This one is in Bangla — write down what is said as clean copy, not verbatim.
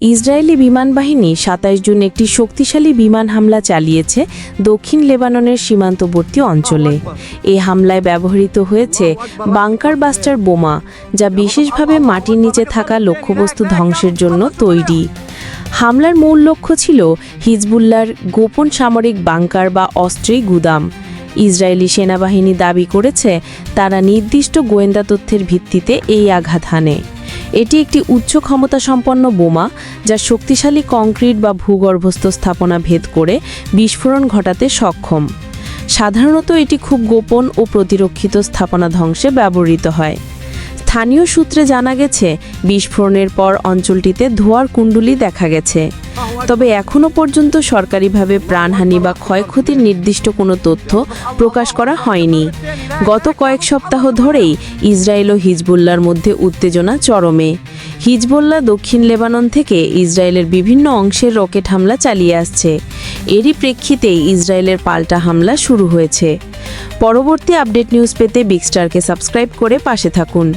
ইসরায়েলি বিমান বাহিনী ২৭ জুন একটি শক্তিশালী বিমান হামলা চালিয়েছে দক্ষিণ লেবাননের সীমান্তবর্তী অঞ্চলে। এই হামলায় ব্যবহৃত হয়েছে বাংকার বাস্টার বোমা, যা বিশেষভাবে মাটির নিচে থাকা লক্ষ্যবস্তু ধ্বংসের জন্য তৈরি। হামলার মূল লক্ষ্য ছিল হিজবুল্লাহর গোপন সামরিক বাংকার বা অস্ত্রের গুদাম। ইসরায়েলি সেনাবাহিনী দাবি করেছে তারা নির্দিষ্ট গোয়েন্দা তথ্যের ভিত্তিতে এই আঘাত হানে। এটি একটি উচ্চ ক্ষমতাসম্পন্ন বোমা যা শক্তিশালী কংক্রিট বা ভূগর্ভস্থ স্থাপনা ভেদ করে বিস্ফোরণ ঘটাতে সক্ষম। সাধারণত এটি খুব গোপন ও প্রতিরক্ষিত স্থাপনা ধ্বংসে ব্যবহৃত হয়। স্থানীয় সূত্রে জানা গেছে বিস্ফোরণের পর অঞ্চলটিতে ধোঁয়ার কুণ্ডলী দেখা গেছে, তবে এখনও পর্যন্ত সরকারিভাবে প্রাণহানি বা ক্ষয়ক্ষতির নির্দিষ্ট কোনো তথ্য প্রকাশ করা হয়নি। গত কয়েক সপ্তাহ ধরেই ইসরায়েল ও হিজবুল্লাহর মধ্যে উত্তেজনা চরমে। হিজবুল্লাহ দক্ষিণ লেবানন থেকে ইসরায়েলের বিভিন্ন অংশের রকেট হামলা চালিয়ে আসছে। এরই প্রেক্ষিতে ইসরায়েলের পাল্টা হামলা শুরু হয়েছে। পরবর্তী আপডেট নিউজ পেতে বিগ স্টারকে সাবস্ক্রাইব করে পাশে থাকুন।